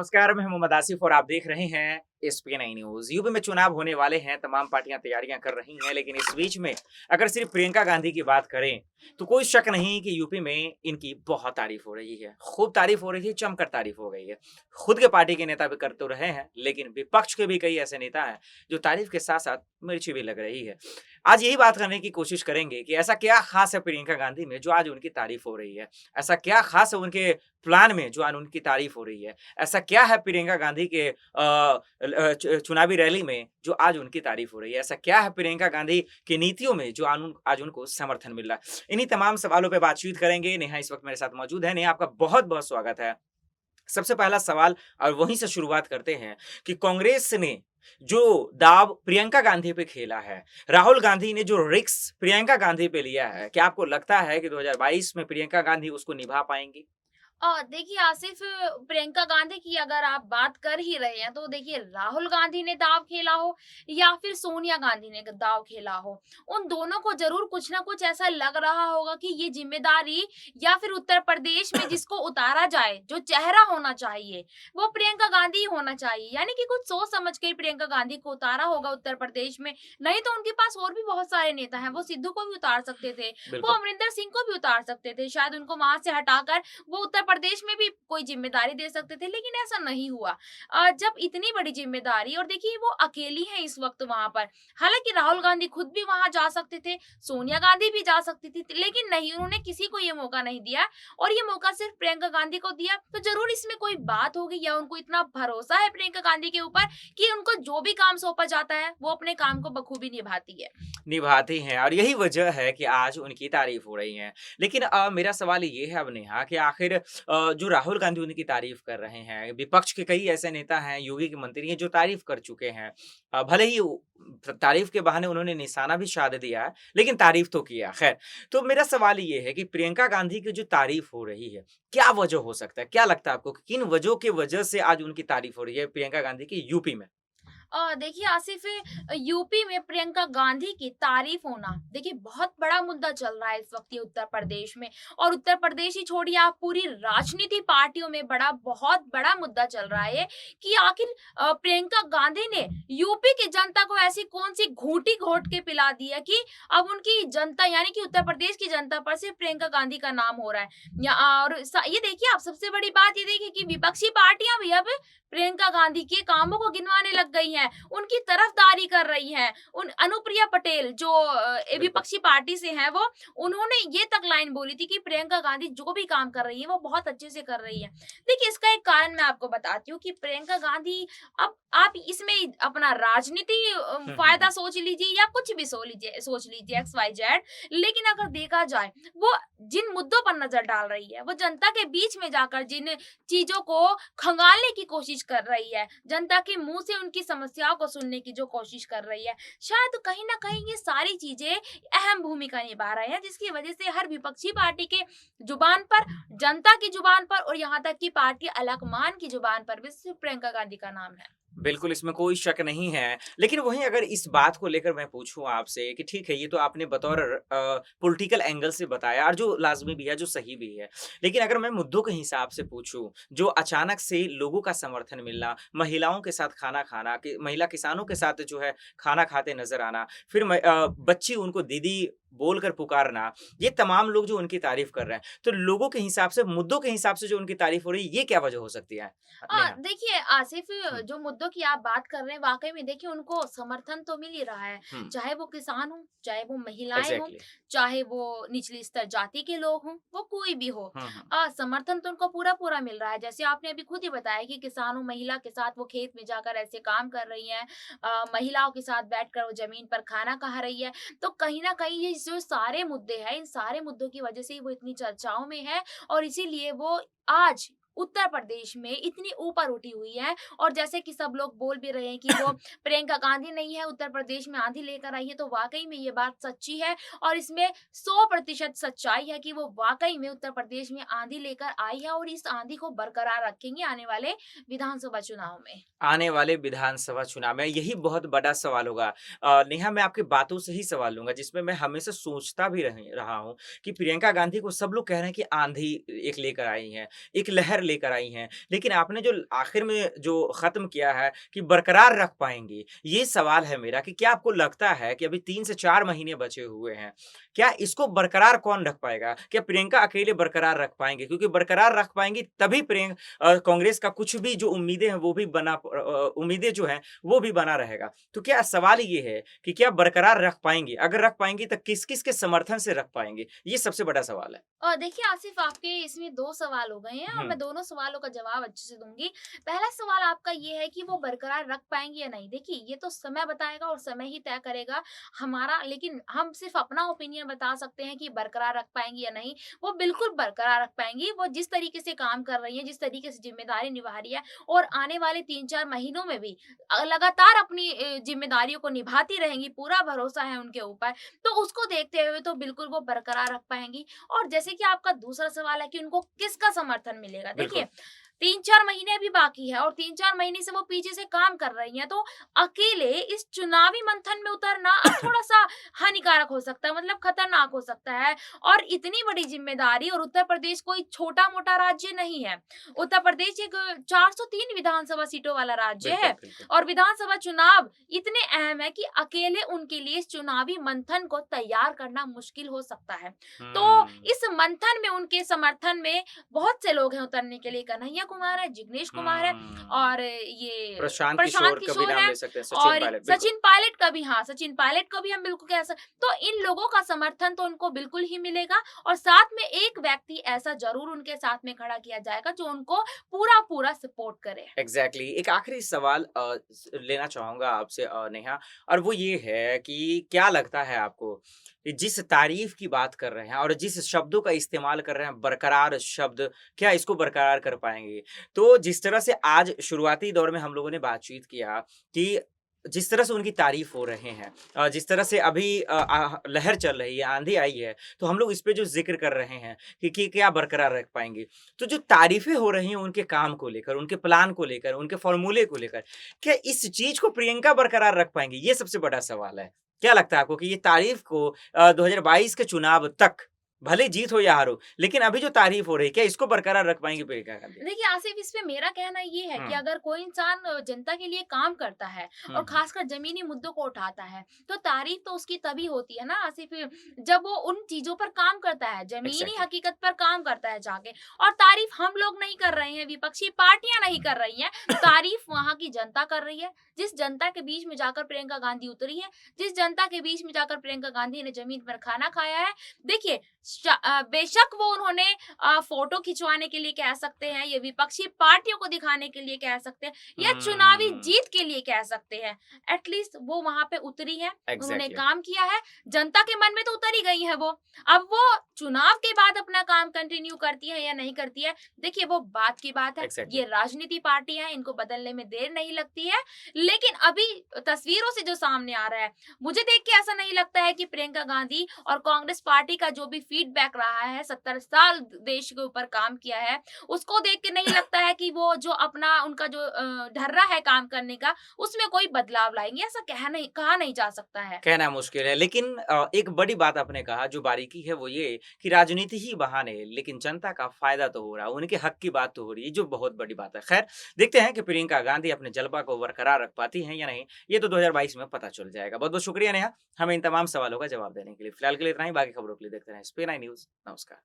नमस्कार, मैं मोहम्मद आसिफ और आप देख रहे हैं एसपी9 न्यूज़। यूपी में चुनाव होने वाले हैं, तमाम पार्टियां तैयारियां कर रही हैं, लेकिन इस बीच में अगर सिर्फ प्रियंका गांधी की बात करें, तो कोई शक नहीं कि यूपी में इनकी बहुत तारीफ हो रही है। खूब तारीफ हो रही है, जमकर तारीफ हो गई है। खुद के पार्टी के नेता भी कर तो रहे हैं, लेकिन विपक्ष के भी कई ऐसे नेता हैं, जो तारीफ के साथ-साथ मिर्ची भी लग रही है। आज यही बात करने की कोशिश करेंगे कि ऐसा क्या खास है प्रियंका गांधी में, जो आज उनकी तारीफ हो रही है? ऐसा क्या खास है उनके प्लान में, जो आज उनकी तारीफ हो रही है? ऐसा क्या है प्रियंका गांधी के चुनावी रैली में जो आज उनकी तारीफ हो रही है? ऐसा क्या है प्रियंका गांधी की नीतियों में जो आज उनको समर्थन मिल रहा है? इन्हीं तमाम सवालों पे बातचीत करेंगे। नेहा इस वक्त मेरे साथ मौजूद है। नेहा, आपका बहुत-बहुत स्वागत है। सबसे पहला सवाल और वहीं से शुरुआत करते हैं कि कांग्रेस ने जो दाव प्रियंका गांधी पे खेला है, राहुल गांधी ने जो रिस्क प्रियंका गांधी पे लिया है, क्या आपको लगता है कि 2022 में प्रियंका गांधी उसको निभा पाएँगी? देखिए आसिफ, प्रियंका गांधी की अगर आप बात कर ही रहे हैं तो देखिए राहुल गांधी ने दाव खेला हो या फिर सोनिया गांधी ने दाव खेला हो, उन दोनों को जरूर कुछ ना कुछ ऐसा लग रहा होगा कि ये जिम्मेदारी या फिर उत्तर प्रदेश में जिसको उतारा जाए, जो चेहरा होना चाहिए वो प्रियंका गांधी ही होना चाहिए। यानी कि कुछ सोच समझ के ही प्रियंका गांधी को उतारा होगा उत्तर प्रदेश में। नहीं तो उनके पास और भी बहुत सारे नेता हैं, वो सिद्धू को भी उतार सकते थे, वो बिल्कुल। अमरिंदर सिंह को भी उतार सकते थे, शायद उनको वहां से हटाकर वो उत्तर प्रदेश में भी कोई जिम्मेदारी दे सकते थे, लेकिन ऐसा नहीं हुआ। जब इतनी बड़ी जिम्मेदारी, और देखिए वो अकेली है इस वक्त वहां पर। हालांकि राहुल गांधी खुद भी वहां जा सकते थे, सोनिया गांधी भी जा सकती थी, लेकिन नहीं, उन्होंने किसी को ये मौका नहीं दिया और ये मौका सिर्फ प्रियंका गांधी को दिया। तो जरूर इसमें कोई बात होगी या उनको इतना भरोसा है प्रियंका गांधी के ऊपर कि उनको जो भी काम सौंपा जाता है वो अपने काम को बखूबी निभाती है। निभाती हैं और यही वजह है कि आज उनकी तारीफ हो रही है। लेकिन मेरा सवाल ये है अब नेहा कि आखिर जो राहुल गांधी उनकी तारीफ कर रहे हैं, विपक्ष के कई ऐसे नेता हैं, योगी के मंत्री हैं जो तारीफ कर चुके हैं। भले ही तारीफ के बहाने उन्होंने निशाना भी साध दिया है, लेकिन तारीफ तो किया। खैर, तो मेरा सवाल ये है कि प्रियंका गांधी की जो तारीफ हो रही है, क्या वजह हो सकता है? क्या लगता है आपको कि किन वजहों की वजह से आज उनकी तारीफ हो रही है प्रियंका गांधी की यूपी में? देखिए आसिफ, यूपी में प्रियंका गांधी की तारीफ होना देखिए बहुत बड़ा मुद्दा चल रहा है इस वक्त ये उत्तर प्रदेश में। और उत्तर प्रदेश ही छोड़िए, आप पूरी राजनीति पार्टियों में बहुत बड़ा मुद्दा चल रहा है कि आखिर प्रियंका गांधी ने यूपी की जनता को ऐसी कौन सी घूंटी घोट के पिला दी है कि अब उनकी जनता, यानी कि उत्तर प्रदेश की जनता पर सिर्फ प्रियंका गांधी का नाम हो रहा है। ये देखिए, आप सबसे बड़ी बात ये देखिए कि विपक्षी पार्टियां भी अब प्रियंका गांधी के कामों को गिनवाने लग गई हैं, उनकी तरफदारी कर रही हैं। उन अनुप्रिया पटेल जो बिल्कुल। विपक्षी पार्टी से हैं, वो उन्होंने ये तक लाइन बोली थी कि प्रियंका गांधी जो भी काम कर रही है वो बहुत अच्छे से कर रही है। देखिए, इसका एक कारण मैं आपको बताती हूँ कि प्रियंका गांधी, अब आप इसमें अपना राजनीति हुँ, हुँ, फायदा हुँ। सोच लीजिए एक्स वाई जेड, लेकिन अगर देखा जाए वो जिन मुद्दों पर नजर डाल रही है, वो जनता के बीच में जाकर जिन चीजों को खंगालने की कोशिश कर रही है, जनता के मुंह से उनकी समस्याओं को सुनने की जो कोशिश कर रही है, शायद कहीं ना कहीं ये सारी चीजें अहम भूमिका निभा रहे हैं, जिसकी वजह से हर विपक्षी पार्टी के जुबान पर, जनता की जुबान पर और यहाँ तक कि पार्टी अलकमान की जुबान पर भी सिर्फ प्रियंका गांधी का नाम है। बिल्कुल, इसमें कोई शक नहीं है। लेकिन वहीं अगर इस बात को लेकर मैं पूछूँ आपसे कि ठीक है, ये तो आपने बतौर पॉलिटिकल एंगल से बताया और जो लाज़मी भी है, जो सही भी है। लेकिन अगर मैं मुद्दों के हिसाब से पूछूँ, जो अचानक से लोगों का समर्थन मिलना, महिलाओं के साथ खाना खाना, कि महिला किसानों के साथ जो है खाना खाते नज़र आना, फिर बच्ची उनको दीदी बोलकर पुकारना, ये तमाम लोग जो उनकी तारीफ़ कर रहे हैं। तो लोगों के हिसाब से, मुद्दों के हिसाब से जो उनकी तारीफ़ हो रही है, ये क्या वजह हो सकती है? नेहा? देखिए आसिफ, हुँ, जो मुद्दों की आप बात कर रहे हैं, वाकई में देखिए उनको समर्थन तो मिल ही रहा है। हुँ। चाहे वो किसान हो, चाहे वो महिलाएं हों, एग्ज़ैक्टली। चाहे वो निचली स्तर जाति के लोग हों, वो कोई भी हो, हुँ, हुँ। समर्थन तो उनको पूरा पूरा मिल रहा है। जैसे आपने अभी खुद ही बताया कि किसानों महिला के साथ वो खेत में जाकर ऐसे काम कर रही हैं, महिलाओं के साथ बैठकर वो जमीन पर खाना खा रही है। तो कहीं ना कहीं ये जो सारे मुद्दे हैं, इन सारे मुद्दों की वजह से ही वो इतनी चर्चाओं में है, और इसीलिए वो आज उत्तर प्रदेश में इतनी ऊपर उठी हुई है। और जैसे कि सब लोग बोल भी रहे हैं कि वो प्रियंका गांधी नहीं है, उत्तर प्रदेश में आंधी लेकर आई है, तो वाकई में ये बात सच्ची है। और इसमें 100% सच्चाई है कि वो वाकई में उत्तर प्रदेश में आंधी लेकर आई है और इस आंधी को बरकरार रखेंगे आने वाले विधानसभा चुनाव में। आने वाले विधानसभा चुनाव में यही बहुत बड़ा सवाल होगा। नेहा, मैं आपकी बातों से ही सवाल लूँगा जिसमें मैं हमेशा सोचता भी रहा हूँ कि प्रियंका गांधी को सब लोग कह रहे हैं कि आंधी एक लेकर आई हैं, एक लहर खैर लेकर आई हैं, लेकिन आपने जो आखिर में जो खत्म किया है कि बरकरार रख पाएंगी, ये सवाल है मेरा कि क्या आपको लगता है कि अभी 3 से 4 महीने बचे हुए हैं, क्या इसको बरकरार कौन रख पाएगा? क्या प्रियंका अकेले बरकरार रख पाएंगे? क्योंकि बरकरार रख पाएंगी तभी कांग्रेस का कुछ भी जो उम्मीदें हैं वो भी उम्मीदें जो हैं वो भी बना रहेगा। तो क्या सवाल ये है कि क्या बरकरार रख पाएंगी? अगर रख पाएंगी तो किस-किस के समर्थन से रख पाएंगी? ये सबसे बड़ा सवाल है। और देखिए आसिफ, आपके इसमें 2 सवाल हो गए हैं और हुँ, मैं दोनों सवालों का जवाब अच्छे से दूँगी। पहला सवाल आपका ये है कि वो बरकरार रख पाएँगी या नहीं? देखिए, ये तो समय बताएगा और समय ही तय करेगा हमारा, लेकिन हम सिर्फ़ अपना ओपिनियन बता सकते हैं कि बरकरार रख पाएँगी या नहीं। वो बिल्कुल बरकरार रख पाएँगी। वो जिस तरीके से काम कर रही हैं, जिस तरीके से ज़िम्मेदारी निभा रही है और आने वाले 3-4 महीनों में भी लगातार अपनी ज़िम्मेदारियों को निभाती रहेंगी, पूरा भरोसा है उनके ऊपर। तो उसको देखते हुए तो बिल्कुल वो बरकरार रख पाएँगी। और जैसे कि आपका दूसरा सवाल है कि उनको किसका समर्थन मिलेगा? बिल्कुल। देखिए, 3-4 महीने अभी बाकी है और 3-4 महीने से वो पीछे से काम कर रही हैं, तो अकेले इस चुनावी मंथन में उतरना अब थोड़ा-सा हानिकारक हो सकता है, मतलब खतरनाक हो सकता है। और इतनी बड़ी ज़िम्मेदारी, और उत्तर प्रदेश कोई छोटा-मोटा राज्य नहीं है। उत्तर प्रदेश एक 403 विधानसभा सीटों वाला राज्य बिल्कुल, है बिल्कुल। और विधानसभा चुनाव इतने अहम है कि अकेले उनके लिए इस चुनावी मंथन को तैयार करना मुश्किल हो सकता है। तो हुँ, इस मंथन में उनके समर्थन में बहुत से लोग हैं उतरने के लिए। कन्हैया कुमार है, जिग्नेश कुमार है हुँ। और ये प्रशांत प्रशांत किशोर का भी किशोर नाम है ले सकते हैं, सचिन और पायलट, बिल्कुल। सचिन पायलट का भी, हाँ, सचिन पायलट को भी हम बिल्कुल कह सक तो इन लोगों का समर्थन तो उनको बिल्कुल ही मिलेगा और साथ में एक व्यक्ति ऐसा ज़रूर उनके साथ में खड़ा किया जाएगा जो उनको पूरा-पूरा सपोर्ट करे। एग्ज़ैक्टली। एक आखिरी सवाल लेना चाहूँगा आपसे नेहा, और वो ये है कि क्या लगता है आपको कि जिस तारीफ़ की बात कर रहे हैं और जिस शब्दों का इस्तेमाल कर रहे हैं, बरकरार शब्द, क्या इसको बरकरार कर पाएँगे? तो जिस तरह से आज शुरुआती दौर में हम लोगों ने बातचीत किया कि जिस तरह से उनकी तारीफ़ हो रहे हैं, जिस तरह से अभी लहर चल रही है, आँधी आई है, तो हम लोग इस पे जो ज़िक्र कर रहे हैं कि क्या बरकरार रख पाएँगे? तो जो तारीफ़ें हो रही हैं उनके काम को लेकर, उनके प्लान को लेकर, उनके फ़ॉर्मूले को लेकर, क्या इस चीज़ को प्रियंका बरकरार रख पाएँगी? ये सबसे बड़ा सवाल है। क्या लगता है आपको कि ये तारीफ़ को 2022 के चुनाव तक, भले जीत हो या हार हो, लेकिन अभी जो तारीफ़ हो रही है, क्या इसको बरकरार रख पाएँगी प्रियंका गांधी? देखिए आसिफ, इस पे मेरा कहना ये है कि हुँ, अगर कोई इंसान जनता के लिए काम करता है हुँ, और हुँ। खासकर जमीनी मुद्दों को उठाता है, तो तारीफ तो उसकी तभी होती है ना आसिफ, जब वो उन चीजों पर काम करता है, जमीनी एग्ज़ैक्टली। हकीकत पर काम करता है जाके। और तारीफ हम लोग नहीं कर रहे हैं, विपक्षी पार्टियां नहीं कर रही हैं, तारीफ वहां की जनता कर रही है। जिस जनता के बीच में जाकर प्रियंका गांधी उतरी है, जिस जनता के बीच में जाकर प्रियंका गांधी ने जमीन पर खाना खाया है, देखिए बेशक वो उन्होंने फोटो खिंचवाने के लिए कह सकते हैं, ये विपक्षी पार्टियों को दिखाने के लिए कह सकते हैं या चुनावी हुँ, जीत के लिए कह सकते हैं। एटलीस्ट वो वहां पे उतरी है, उन्होंने एग्ज़ैक्टली, काम किया है, जनता के मन में तो उतर ही गई है वो। अब वो चुनाव के बाद अपना काम कंटिन्यू करती है या नहीं करती है, देखिए वो बात की बात है। एग्ज़ैक्टली। ये राजनीति पार्टी है, इनको बदलने में देर नहीं लगती है। लेकिन अभी तस्वीरों से जो सामने आ रहा है, मुझे देख के ऐसा नहीं लगता है कि प्रियंका गांधी और कांग्रेस पार्टी का जो भी फीडबैक रहा है, 70 साल देश के ऊपर काम किया है, उसको देख के नहीं लगता है कि वो जो अपना उनका जो ढर्रा है काम करने का, उसमें कोई बदलाव लाएँगे, ऐसा कहा नहीं जा सकता है। कहना मुश्किल है, लेकिन एक बड़ी बात आपने कहा जो बारीकी है वो ये कि राजनीति ही बहाने, लेकिन जनता का फ़ायदा तो हो रहा है, उनके हक की बात तो हो रही है, जो बहुत बड़ी बात है। ख़ैर, देखते हैं कि प्रियंका गांधी अपने जलवा को बरकरार रख पाती हैं या नहीं, ये तो 2022 में पता चल जाएगा। बहुत-बहुत शुक्रिया नेहा, हमें इन तमाम सवालों का जवाब देने के लिए। फिलहाल के लिए इतना ही, बाकी खबरों के लिए देखते रहें एसपी 9 न्यूज़। नमस्कार।